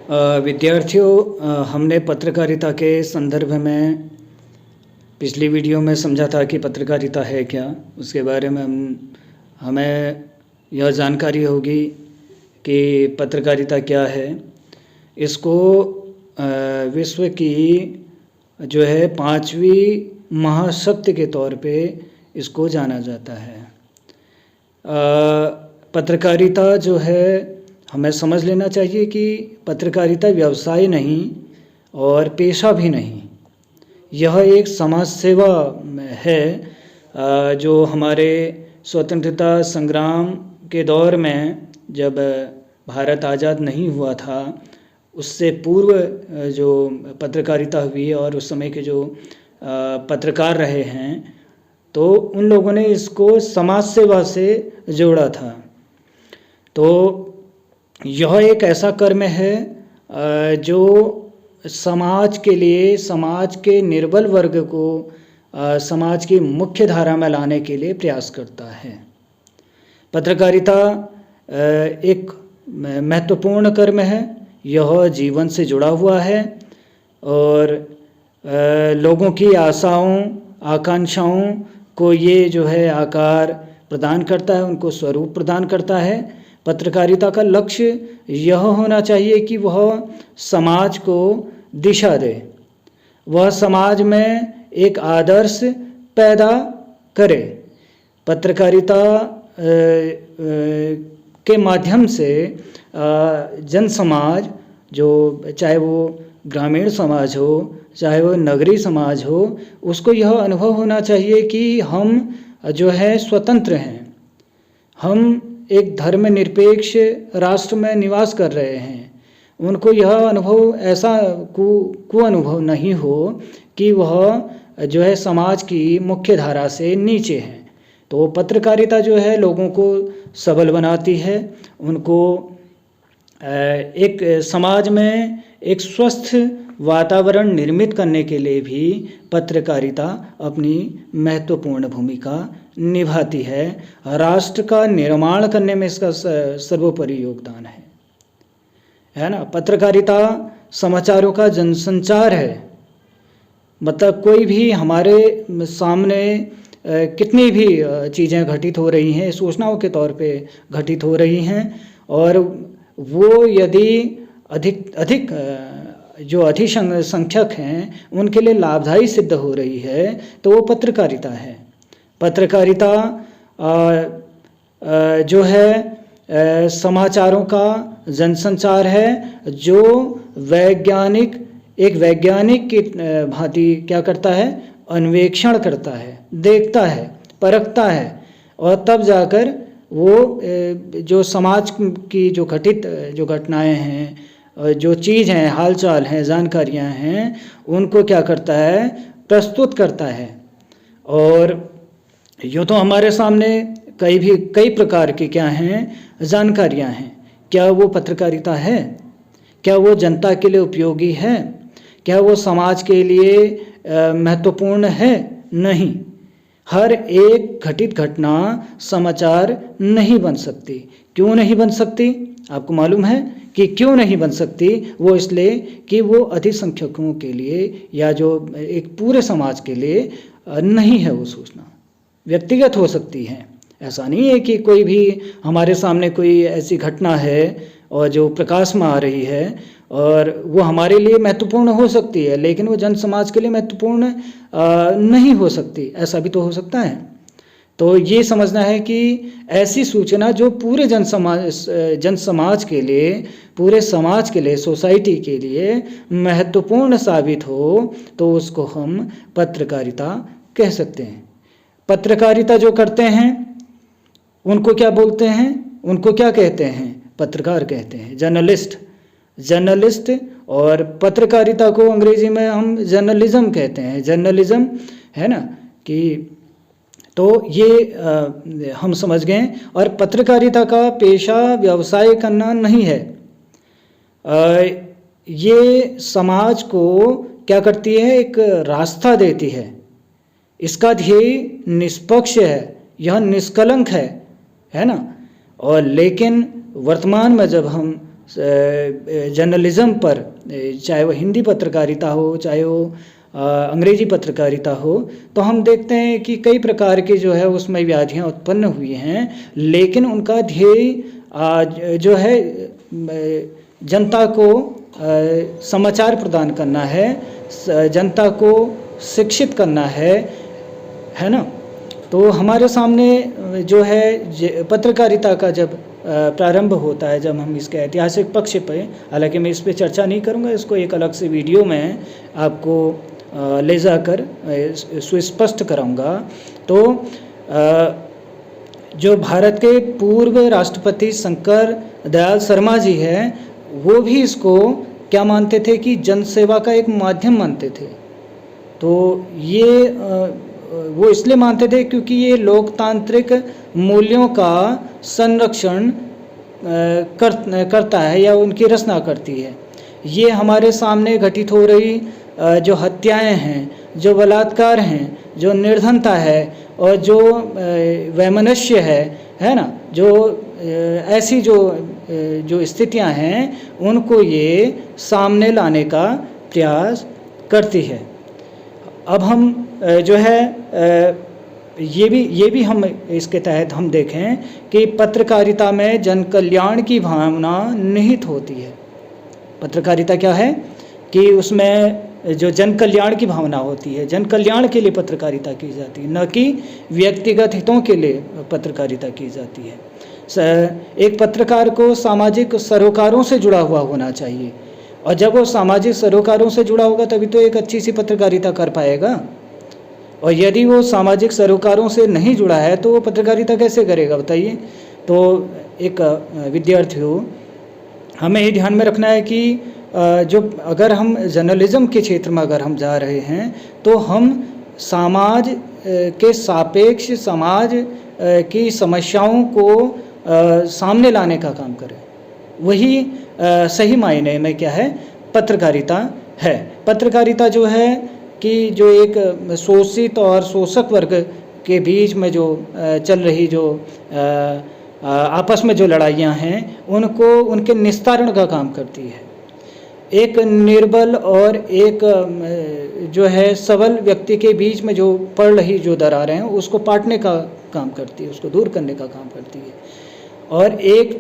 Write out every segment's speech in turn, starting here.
विद्यार्थियों, हमने पत्रकारिता के संदर्भ में पिछली वीडियो में समझा था कि पत्रकारिता है क्या। उसके बारे में हमें यह जानकारी होगी कि पत्रकारिता क्या है। इसको विश्व की जो है 5वीं महाशक्ति के तौर पे इसको जाना जाता है। पत्रकारिता जो है हमें समझ लेना चाहिए कि पत्रकारिता व्यवसाय नहीं और पेशा भी नहीं, यह एक समाज सेवा है। जो हमारे स्वतंत्रता संग्राम के दौर में जब भारत आज़ाद नहीं हुआ था, उससे पूर्व जो पत्रकारिता हुई और उस समय के जो पत्रकार रहे हैं, तो उन लोगों ने इसको समाज सेवा से जोड़ा था। तो यह एक ऐसा कर्म है जो समाज के लिए, समाज के निर्बल वर्ग को समाज की मुख्य धारा में लाने के लिए प्रयास करता है। पत्रकारिता एक महत्वपूर्ण कर्म है। यह जीवन से जुड़ा हुआ है और लोगों की आशाओं, आकांक्षाओं को ये जो है आकार प्रदान करता है, उनको स्वरूप प्रदान करता है। पत्रकारिता का लक्ष्य यह होना चाहिए कि वह समाज को दिशा दे, वह समाज में एक आदर्श पैदा करे। पत्रकारिता के माध्यम से जन समाज, जो चाहे वो ग्रामीण समाज हो, चाहे वो नगरीय समाज हो, उसको यह अनुभव होना चाहिए कि हम जो है स्वतंत्र हैं, हम एक धर्मनिरपेक्ष राष्ट्र में निवास कर रहे हैं। उनको यह अनुभव ऐसा अनुभव नहीं हो कि वह जो है समाज की मुख्य धारा से नीचे हैं। तो पत्रकारिता जो है लोगों को सबल बनाती है, उनको एक समाज में एक स्वस्थ वातावरण निर्मित करने के लिए भी पत्रकारिता अपनी महत्वपूर्ण भूमिका निभाती है। राष्ट्र का निर्माण करने में इसका सर्वोपरि योगदान है ना। पत्रकारिता समाचारों का जनसंचार है। मतलब कोई भी हमारे सामने कितनी भी चीज़ें घटित हो रही हैं, सूचनाओं के तौर पे घटित हो रही हैं, और वो यदि अधिक जो अधिसंख्यक हैं उनके लिए लाभदायी सिद्ध हो रही है, तो वो पत्रकारिता है। पत्रकारिता जो है समाचारों का जनसंचार है, जो एक वैज्ञानिक की भांति क्या करता है, अन्वेषण करता है, देखता है, परखता है, और तब जाकर वो जो समाज की जो घटनाएं हैं, जो चीज़ हैं, हालचाल हैं, जानकारियां हैं, उनको क्या करता है, प्रस्तुत करता है। और यूँ तो हमारे सामने कई प्रकार की क्या हैं, जानकारियां हैं। क्या वो पत्रकारिता है? क्या वो जनता के लिए उपयोगी है? क्या वो समाज के लिए महत्वपूर्ण है? नहीं। हर एक घटित घटना समाचार नहीं बन सकती। क्यों नहीं बन सकती? आपको मालूम है कि क्यों नहीं बन सकती? वो इसलिए कि वो अधिसंख्यकों के लिए या जो एक पूरे समाज के लिए नहीं है। वो सूचना व्यक्तिगत हो सकती है। ऐसा नहीं है कि कोई भी हमारे सामने कोई ऐसी घटना है और जो प्रकाश में आ रही है और वो हमारे लिए महत्वपूर्ण हो सकती है, लेकिन वो जन समाज के लिए महत्वपूर्ण नहीं हो सकती। ऐसा भी तो हो सकता है। तो ये समझना है कि ऐसी सूचना जो पूरे जन समाज के लिए, पूरे समाज के लिए, सोसाइटी के लिए महत्वपूर्ण साबित हो, तो उसको हम पत्रकारिता कह सकते हैं। पत्रकारिता जो करते हैं उनको क्या बोलते हैं? उनको क्या कहते हैं? पत्रकार कहते हैं, जर्नलिस्ट। और पत्रकारिता को अंग्रेजी में हम जर्नलिज्म कहते हैं। जर्नलिज्म है ना कि तो ये हम समझ गए। और पत्रकारिता का पेशा व्यवसाय करना नहीं है। ये समाज को क्या करती है, एक रास्ता देती है। इसका ध्येय निष्पक्ष है, यह निष्कलंक है ना। और लेकिन वर्तमान में जब हम जर्नलिज्म पर, चाहे वो हिंदी पत्रकारिता हो, चाहे वो अंग्रेजी पत्रकारिता हो, तो हम देखते हैं कि कई प्रकार के जो है उसमें व्याधियाँ उत्पन्न हुई हैं, लेकिन उनका ध्येय जो है जनता को समाचार प्रदान करना है, जनता को शिक्षित करना है ना। तो हमारे सामने जो है पत्रकारिता का जब प्रारंभ होता है, जब हम इसके ऐतिहासिक पक्ष पे, हालांकि मैं इस पे चर्चा नहीं करूँगा, इसको एक अलग से वीडियो में आपको ले जाकर सुस्पष्ट कराऊंगा। तो जो भारत के पूर्व राष्ट्रपति शंकर दयाल शर्मा जी हैं, वो भी इसको क्या मानते थे कि जनसेवा का एक माध्यम मानते थे। तो ये वो इसलिए मानते थे क्योंकि ये लोकतांत्रिक मूल्यों का संरक्षण करता है या उनकी रचना करती है। ये हमारे सामने घटित हो रही जो हत्याएं हैं, जो बलात्कार हैं, जो निर्धनता है और जो वैमनस्य है ना, जो ऐसी जो स्थितियां हैं, उनको ये सामने लाने का प्रयास करती है। अब हम जो है ये भी हम इसके तहत हम देखें कि पत्रकारिता में जन कल्याण की भावना निहित होती है। पत्रकारिता क्या है कि उसमें जो जन कल्याण की भावना होती है, जन कल्याण के लिए पत्रकारिता की जाती है, न कि व्यक्तिगत हितों के लिए पत्रकारिता की जाती है। एक पत्रकार को सामाजिक सरोकारों से जुड़ा हुआ होना चाहिए, और जब वो सामाजिक सरोकारों से जुड़ा होगा तभी तो एक अच्छी सी पत्रकारिता कर पाएगा। और यदि वो सामाजिक सरोकारों से नहीं जुड़ा है तो वो पत्रकारिता कैसे करेगा, बताइए। तो एक विद्यार्थी हो, हमें ये ध्यान में रखना है कि जो अगर हम जर्नलिज्म के क्षेत्र में अगर हम जा रहे हैं तो हम समाज के सापेक्ष समाज की समस्याओं को सामने लाने का काम करें। वही सही मायने में क्या है, पत्रकारिता है। पत्रकारिता जो है कि जो एक शोषित और शोषक वर्ग के बीच में जो चल रही जो आपस में जो लड़ाइयाँ हैं, उनको उनके निस्तारण का काम करती है। एक निर्बल और एक जो है सबल व्यक्ति के बीच में जो पड़ रही जो दरारें हैं, उसको पाटने का काम करती है, उसको दूर करने का काम करती है। और एक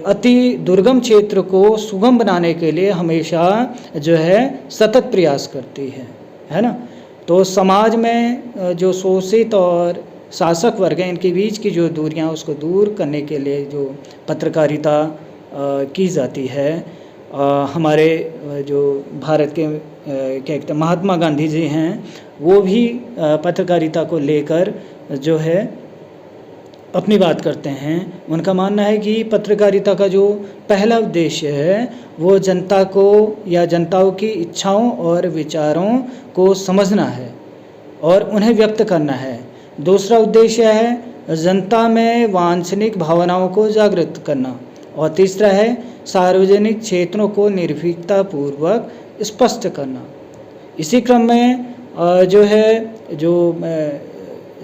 अति दुर्गम क्षेत्र को सुगम बनाने के लिए हमेशा जो है सतत प्रयास करती है ना। तो समाज में जो शोषित और शासक वर्ग हैं, इनके बीच की जो दूरियां, उसको दूर करने के लिए जो पत्रकारिता की जाती है। हमारे जो भारत के क्या कहते हैं महात्मा गांधी जी हैं, वो भी पत्रकारिता को लेकर जो है अपनी बात करते हैं। उनका मानना है कि पत्रकारिता का जो पहला उद्देश्य है वो जनता को या जनताओं की इच्छाओं और विचारों को समझना है और उन्हें व्यक्त करना है। दूसरा उद्देश्य है जनता में वांछनिक भावनाओं को जागृत करना, और तीसरा है सार्वजनिक क्षेत्रों को निर्भीकता पूर्वक स्पष्ट करना। इसी क्रम में जो है जो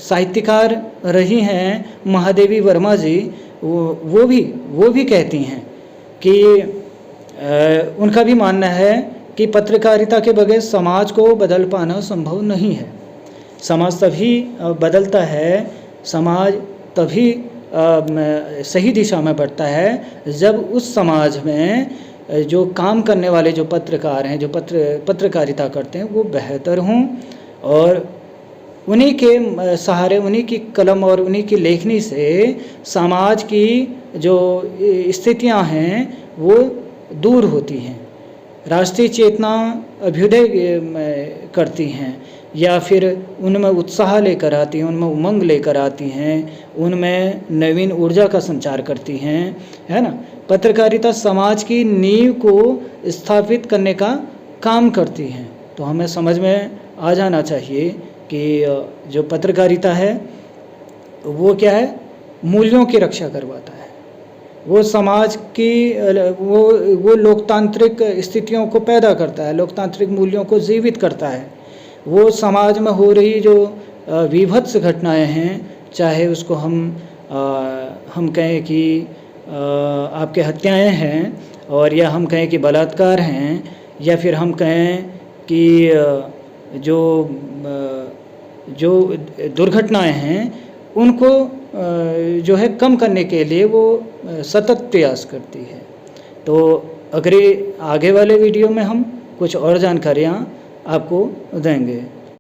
साहित्यकार रही हैं महादेवी वर्मा जी, वो भी कहती हैं कि उनका भी मानना है कि पत्रकारिता के बगैर समाज को बदल पाना संभव नहीं है। समाज तभी बदलता है, समाज तभी सही दिशा में बढ़ता है जब उस समाज में जो काम करने वाले जो पत्रकार हैं, जो पत्रकारिता करते हैं, वो बेहतर हों और उन्हीं के सहारे, उन्हीं की कलम और उन्हीं की लेखनी से समाज की जो स्थितियां हैं वो दूर होती हैं, राष्ट्रीय चेतना अभ्युदय करती हैं, या फिर उनमें उत्साह लेकर आती हैं, उनमें उमंग लेकर आती हैं, उनमें नवीन ऊर्जा का संचार करती हैं, है ना। पत्रकारिता समाज की नींव को स्थापित करने का काम करती हैं। तो हमें समझ में आ जाना चाहिए कि जो पत्रकारिता है वो क्या है, मूल्यों की रक्षा करवाता है। वो समाज की वो लोकतांत्रिक स्थितियों को पैदा करता है, लोकतांत्रिक मूल्यों को जीवित करता है। वो समाज में हो रही जो विभत्स घटनाएं हैं, चाहे उसको हम कहें कि आपके हत्याएं हैं, और या हम कहें कि बलात्कार हैं, या फिर हम कहें कि जो दुर्घटनाएं हैं उनको जो है कम करने के लिए वो सतत प्रयास करती है। तो आगे वाले वीडियो में हम कुछ और जानकारियाँ आपको देंगे।